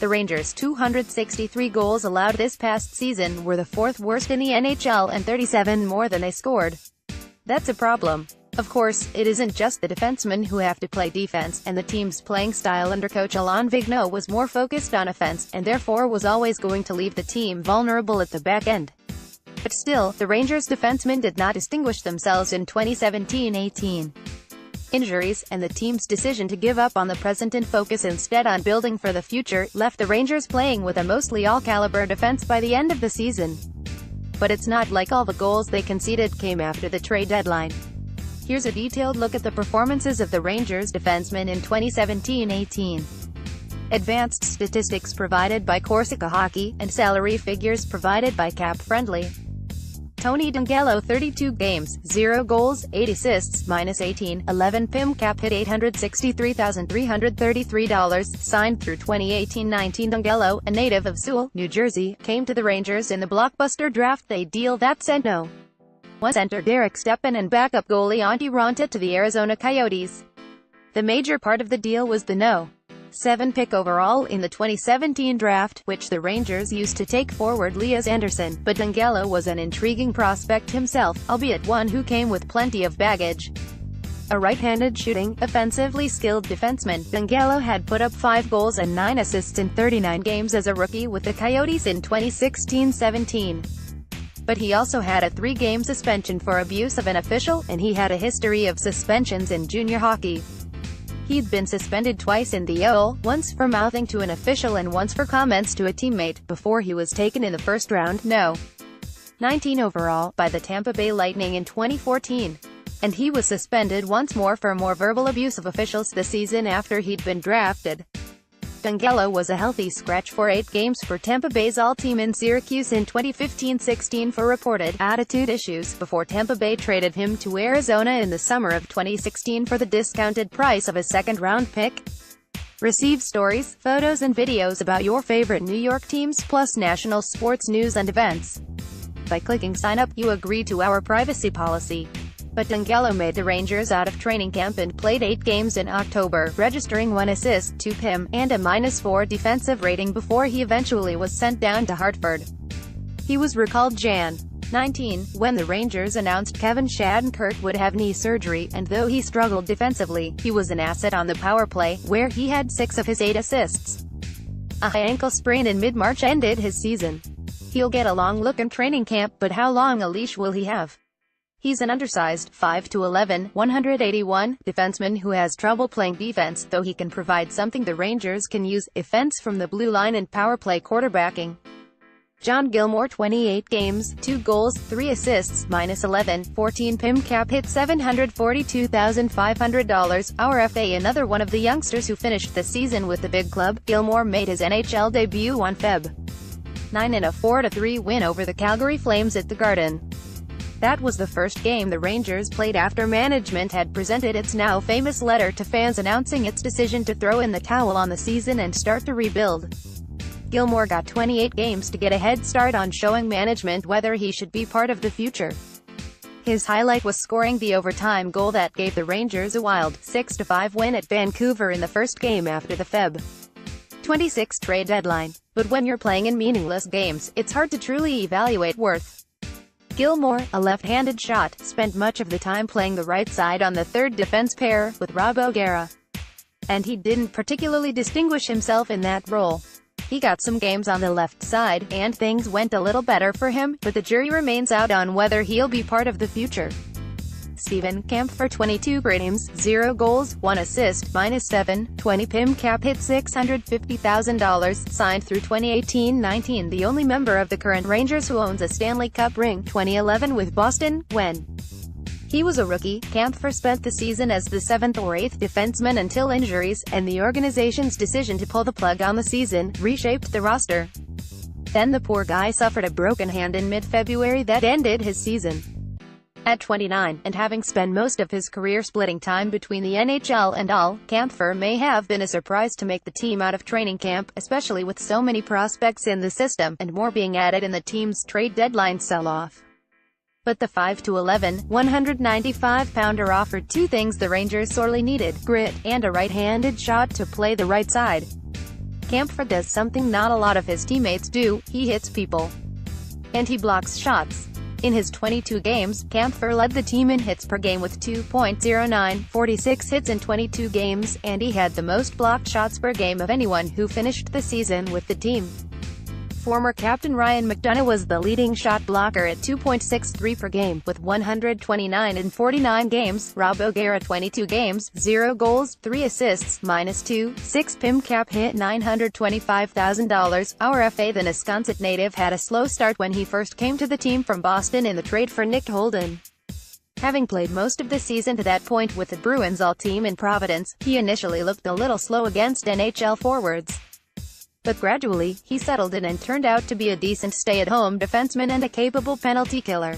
The Rangers' 263 goals allowed this past season were the fourth worst in the NHL and 37 more than they scored. That's a problem. Of course, it isn't just the defensemen who have to play defense, and the team's playing style under coach Alain Vigneault was more focused on offense, and therefore was always going to leave the team vulnerable at the back end. But still, the Rangers' defensemen did not distinguish themselves in 2017-18. Injuries, and the team's decision to give up on the present and focus instead on building for the future, left the Rangers playing with a mostly all-caliber defense by the end of the season. But it's not like all the goals they conceded came after the trade deadline. Here's a detailed look at the performances of the Rangers defensemen in 2017-18. Advanced statistics provided by Corsica Hockey, and salary figures provided by Cap Friendly. Tony Dangello 32 games, 0 goals, 8 assists, -18, 11 PIM cap hit $863,333, signed through 2018-19. Dangello, a native of Sewell, New Jersey, came to the Rangers in the blockbuster draft day deal that said no. One center Derek Stepan and backup goalie Antti Raanta to the Arizona Coyotes. The major part of the deal was the No. 7 pick overall in the 2017 draft, which the Rangers used to take forward Lias Andersson, but Dangello was an intriguing prospect himself, albeit one who came with plenty of baggage. A right-handed shooting, offensively skilled defenseman, Dangello had put up 5 goals and 9 assists in 39 games as a rookie with the Coyotes in 2016-17. But he also had a 3-game suspension for abuse of an official, and he had a history of suspensions in junior hockey. He'd been suspended twice in the OL, once for mouthing to an official and once for comments to a teammate, before he was taken in the first round, No. 19 overall, by the Tampa Bay Lightning in 2014. And he was suspended once more for more verbal abuse of officials the season after he'd been drafted. Dangello was a healthy scratch for 8 games for Tampa Bay's All-Team in Syracuse in 2015-16 for reported attitude issues, before Tampa Bay traded him to Arizona in the summer of 2016 for the discounted price of a second-round pick. Receive stories, photos and videos about your favorite New York teams plus national sports news and events. By clicking sign up, you agree to our privacy policy. But Dangello made the Rangers out of training camp and played 8 games in October, registering 1 assist, 2 PIM, and a -4 defensive rating before he eventually was sent down to Hartford. He was recalled Jan. 19, when the Rangers announced Kevin Shattenkirk would have knee surgery, and though he struggled defensively, he was an asset on the power play, where he had 6 of his 8 assists. A high ankle sprain in mid-March ended his season. He'll get a long look in training camp, but how long a leash will he have? He's an undersized, 5'11", 181, defenseman who has trouble playing defense, though he can provide something the Rangers can use, offense from the blue line and power play quarterbacking. John Gilmour 28 games, 2 goals, 3 assists, -11, 14 PIM cap hit $742,500, our FA. Another one of the youngsters who finished the season with the big club, Gilmour made his NHL debut on Feb. 9 in a 4-3 win over the Calgary Flames at the Garden. That was the first game the Rangers played after management had presented its now famous letter to fans announcing its decision to throw in the towel on the season and start to rebuild. Gilmour got 28 games to get a head start on showing management whether he should be part of the future. His highlight was scoring the overtime goal that gave the Rangers a wild 6-5 win at Vancouver in the first game after the Feb. 26 trade deadline. But when you're playing in meaningless games, it's hard to truly evaluate worth. Gilmour, a left-handed shot, spent much of the time playing the right side on the third defense pair, with Rob O'Gara. And he didn't particularly distinguish himself in that role. He got some games on the left side, and things went a little better for him, but the jury remains out on whether he'll be part of the future. Steven Kampfer 22 games, 0 goals, 1 assist, -7, 20 PIM cap hit $650,000, signed through 2018-19. The only member of the current Rangers who owns a Stanley Cup ring, 2011 with Boston, when he was a rookie. Kampfer spent the season as the 7th or 8th defenseman until injuries, and the organization's decision to pull the plug on the season, reshaped the roster. Then the poor guy suffered a broken hand in mid-February that ended his season. At 29, and having spent most of his career splitting time between the NHL and AL, Kampfer may have been a surprise to make the team out of training camp, especially with so many prospects in the system, and more being added in the team's trade deadline sell-off. But the 5'11", 195-pounder offered 2 things the Rangers sorely needed: grit, and a right-handed shot to play the right side. Kampfer does something not a lot of his teammates do: he hits people. And he blocks shots. In his 22 games, Kampfer led the team in hits per game with 2.09, 46 hits in 22 games, and he had the most blocked shots per game of anyone who finished the season with the team. Former captain Ryan McDonough was the leading shot blocker at 2.63 per game, with 129 in 49 games. Rob O'Gara 22 games, 0 goals, 3 assists, -2, 6 PIM cap hit $925,000. Our FA, the Wisconsin native, had a slow start when he first came to the team from Boston in the trade for Nick Holden. Having played most of the season to that point with the Bruins all-team in Providence, he initially looked a little slow against NHL forwards. But gradually, he settled in and turned out to be a decent stay-at-home defenseman and a capable penalty killer.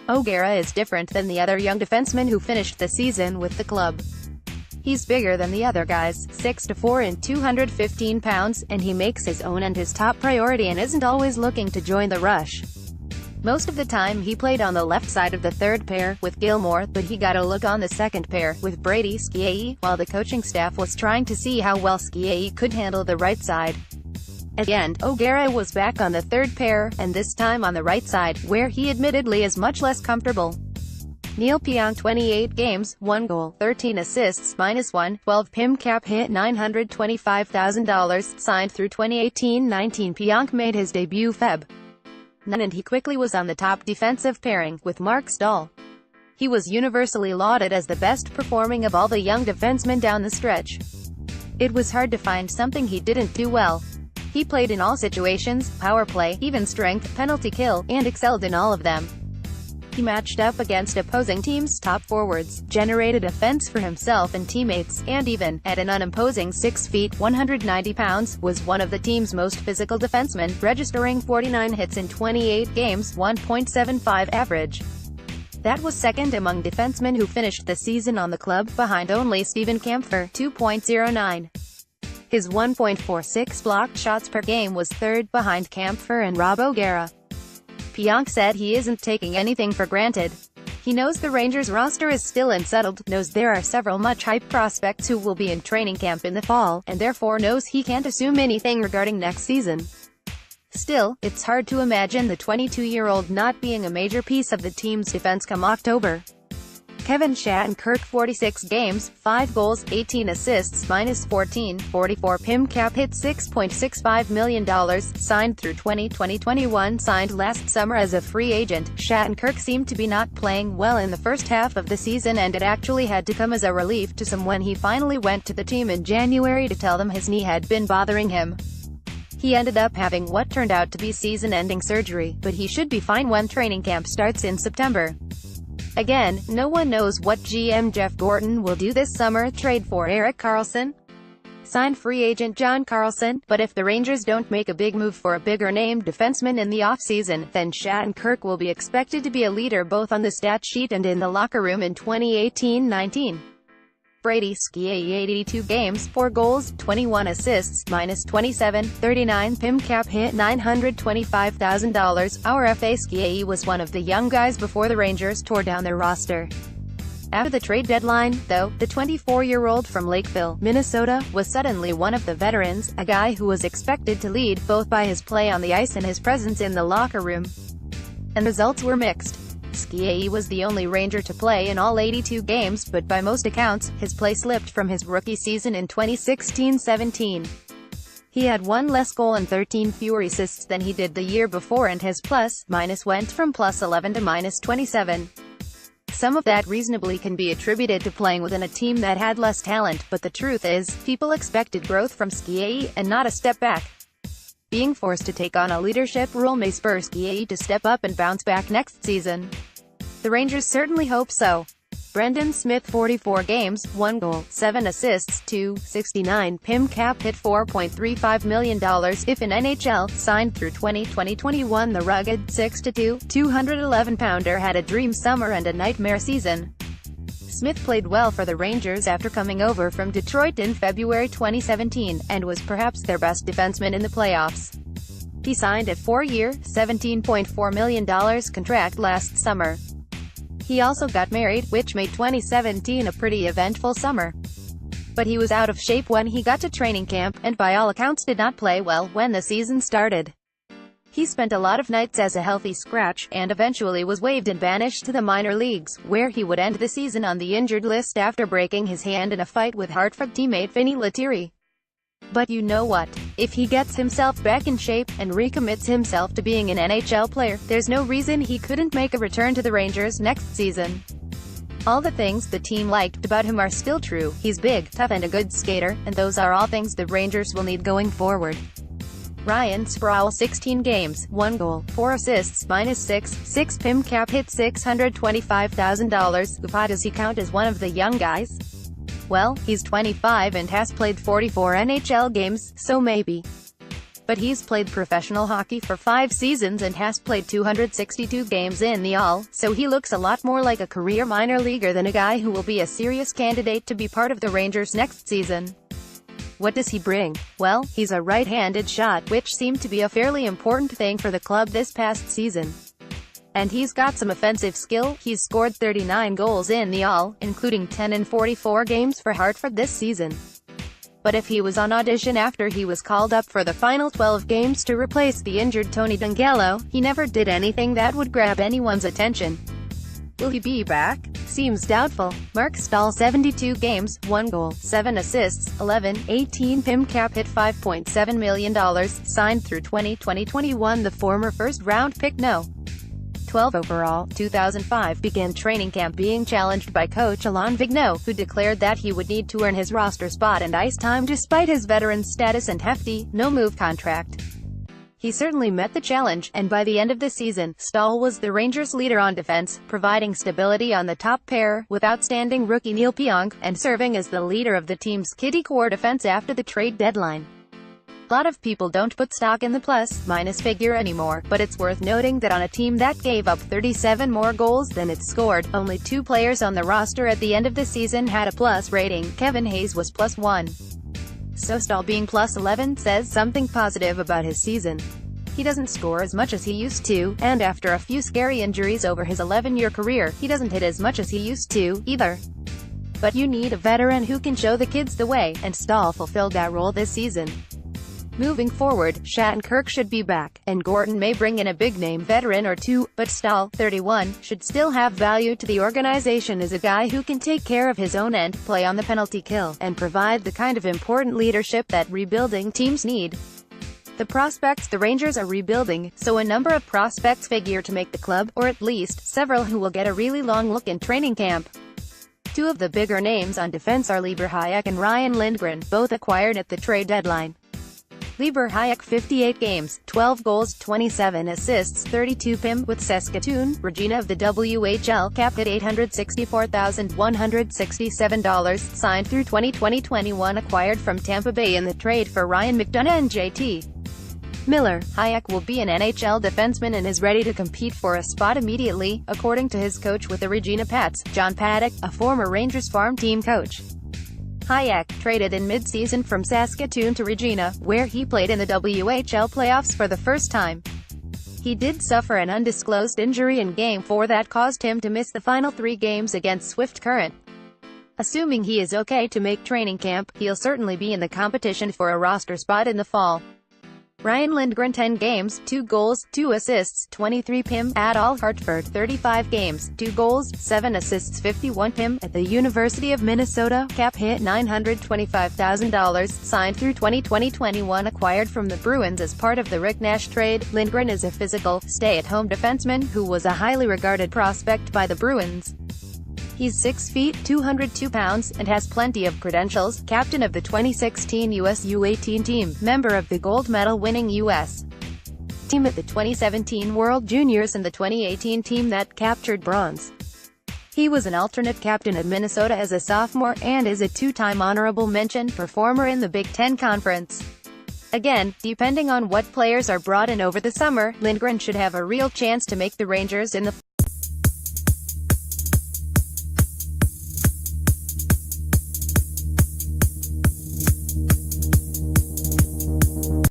O'Gara is different than the other young defensemen who finished the season with the club. He's bigger than the other guys, 6'4" and 215 pounds, and he makes his own and his top priority and isn't always looking to join the rush. Most of the time he played on the left side of the third pair, with Gilmore, but he got a look on the second pair, with Brady Skjei, while the coaching staff was trying to see how well Skjei could handle the right side. At the end, O'Gara was back on the third pair, and this time on the right side, where he admittedly is much less comfortable. Neil Pionk 28 games, 1 goal, 13 assists, -1, 12 PIM cap hit $925,000, signed through 2018-19. Pionk made his debut Feb. And he quickly was on the top defensive pairing, with Mark Stahl. He was universally lauded as the best performing of all the young defensemen down the stretch. It was hard to find something he didn't do well. He played in all situations, power play, even strength, penalty kill, and excelled in all of them. He matched up against opposing teams' top forwards, generated offense for himself and teammates, and even, at an unimposing 6 feet 190 pounds, was one of the team's most physical defensemen, registering 49 hits in 28 games, 1.75 average. That was second among defensemen who finished the season on the club, behind only Steven Kampfer, 2.09. His 1.46 blocked shots per game was third behind Kampfer and Rob O'Gara. Pionk said he isn't taking anything for granted. He knows the Rangers roster is still unsettled, knows there are several much-hyped prospects who will be in training camp in the fall, and therefore knows he can't assume anything regarding next season. Still, it's hard to imagine the 22-year-old not being a major piece of the team's defense come October. Kevin Shattenkirk 46 games, 5 goals, 18 assists, -14, 44 PIM cap hit $6.65 million, signed through 2020-21. Signed last summer as a free agent, Shattenkirk seemed to be not playing well in the first half of the season, and it actually had to come as a relief to some when he finally went to the team in January to tell them his knee had been bothering him. He ended up having what turned out to be season-ending surgery, but he should be fine when training camp starts in September. Again, no one knows what GM Jeff Gorton will do this summer. Trade for Erik Karlsson? Sign free agent John Carlson? But if the Rangers don't make a big move for a bigger-named defenseman in the offseason, then Shattenkirk will be expected to be a leader both on the stat sheet and in the locker room in 2018-19. Brady Skjei 82 games, 4 goals, 21 assists, -27, 39 PIM cap hit $925,000. Our FA Skjei was one of the young guys before the Rangers tore down their roster. After the trade deadline, though, the 24-year-old from Lakeville, Minnesota, was suddenly one of the veterans, a guy who was expected to lead, both by his play on the ice and his presence in the locker room. And results were mixed. Skjei was the only Ranger to play in all 82 games, but by most accounts, his play slipped from his rookie season in 2016-17. He had 1 less goal and 13 fewer assists than he did the year before, and his plus-minus went from +11 to -27. Some of that reasonably can be attributed to playing within a team that had less talent, but the truth is, people expected growth from Skjei, and not a step back. Being forced to take on a leadership role may spur Skjei to step up and bounce back next season. The Rangers certainly hope so. Brendan Smith 44 games, 1 goal, 7 assists, .269 PIM cap hit $4.35 million. If an NHL, signed through 2020-21. The rugged 6'2", 211-pounder had a dream summer and a nightmare season. Smith played well for the Rangers after coming over from Detroit in February 2017, and was perhaps their best defenseman in the playoffs. He signed a 4-year, $17.4 million contract last summer. He also got married, which made 2017 a pretty eventful summer. but he was out of shape when he got to training camp, and by all accounts did not play well when the season started. He spent a lot of nights as a healthy scratch, and eventually was waived and banished to the minor leagues, where he would end the season on the injured list after breaking his hand in a fight with Hartford teammate Vinny Lettieri. But you know what? If he gets himself back in shape, and recommits himself to being an NHL player, there's no reason he couldn't make a return to the Rangers next season. All the things the team liked about him are still true. He's big, tough and a good skater, and those are all things the Rangers will need going forward. Ryan Sproul 16 games, 1 goal, 4 assists, -6 PIM cap hit $625,000. But does he count as one of the young guys? Well, he's 25 and has played 44 NHL games, so maybe. But he's played professional hockey for 5 seasons and has played 262 games in the all, so he looks a lot more like a career minor leaguer than a guy who will be a serious candidate to be part of the Rangers next season. What does he bring? Well, he's a right-handed shot, which seemed to be a fairly important thing for the club this past season. And he's got some offensive skill. He's scored 39 goals in the all, including 10 in 44 games for Hartford this season. But if he was on audition after he was called up for the final 12 games to replace the injured Tony DeAngelo, he never did anything that would grab anyone's attention. Will he be back? Seems doubtful. Mark Stahl 72 games, 1 goal, 7 assists, 11-18 PIM cap hit $5.7 million, signed through 2020-21. The former first-round pick No. 12 overall, 2005, began training camp being challenged by coach Alain Vigneault, who declared that he would need to earn his roster spot and ice time despite his veteran status and hefty, no-move contract. He certainly met the challenge, and by the end of the season, Stahl was the Rangers' leader on defense, providing stability on the top pair, with outstanding rookie Neil Pionk, and serving as the leader of the team's kitty core defense after the trade deadline. A lot of people don't put stock in the plus-minus figure anymore, but it's worth noting that on a team that gave up 37 more goals than it scored, only 2 players on the roster at the end of the season had a plus rating. Kevin Hayes was +1. So Stahl being +11 says something positive about his season. He doesn't score as much as he used to, and after a few scary injuries over his 11-year career, he doesn't hit as much as he used to, either. But you need a veteran who can show the kids the way, and Stahl fulfilled that role this season. Moving forward, Shattenkirk should be back, and Gorton may bring in a big-name veteran or two, but Stahl, 31, should still have value to the organization as a guy who can take care of his own end, play on the penalty kill, and provide the kind of important leadership that rebuilding teams need. The prospects the Rangers are rebuilding, so a number of prospects figure to make the club, or at least, several who will get a really long look in training camp. 2 of the bigger names on defense are Libor Hajek and Ryan Lindgren, both acquired at the trade deadline. Libor Hajek 58 games, 12 goals, 27 assists, 32 PIM with Saskatoon, Regina of the WHL, cap hit $864,167, signed through 2020-21, acquired from Tampa Bay in the trade for Ryan McDonough and JT Miller. Hajek will be an NHL defenseman and is ready to compete for a spot immediately, according to his coach with the Regina Pats, John Paddock, a former Rangers farm team coach. Hajek, traded in mid-season from Saskatoon to Regina, where he played in the WHL playoffs for the first time. He did suffer an undisclosed injury in Game 4 that caused him to miss the final 3 games against Swift Current. Assuming he is okay to make training camp, he'll certainly be in the competition for a roster spot in the fall. Ryan Lindgren 10 games, 2 goals, 2 assists, 23 PIM, at all Hartford, 35 games, 2 goals, 7 assists, 51 PIM, at the University of Minnesota, cap hit $925,000, signed through 2020-21, acquired from the Bruins as part of the Rick Nash trade. Lindgren is a physical, stay-at-home defenseman who was a highly regarded prospect by the Bruins. He's 6 feet, 202 pounds, and has plenty of credentials. Captain of the 2016 U.S. U18 team, member of the gold medal-winning U.S. team at the 2017 World Juniors and the 2018 team that captured bronze. He was an alternate captain at Minnesota as a sophomore, and is a 2-time honorable mention performer in the Big Ten Conference. Again, depending on what players are brought in over the summer, Lindgren should have a real chance to make the Rangers in the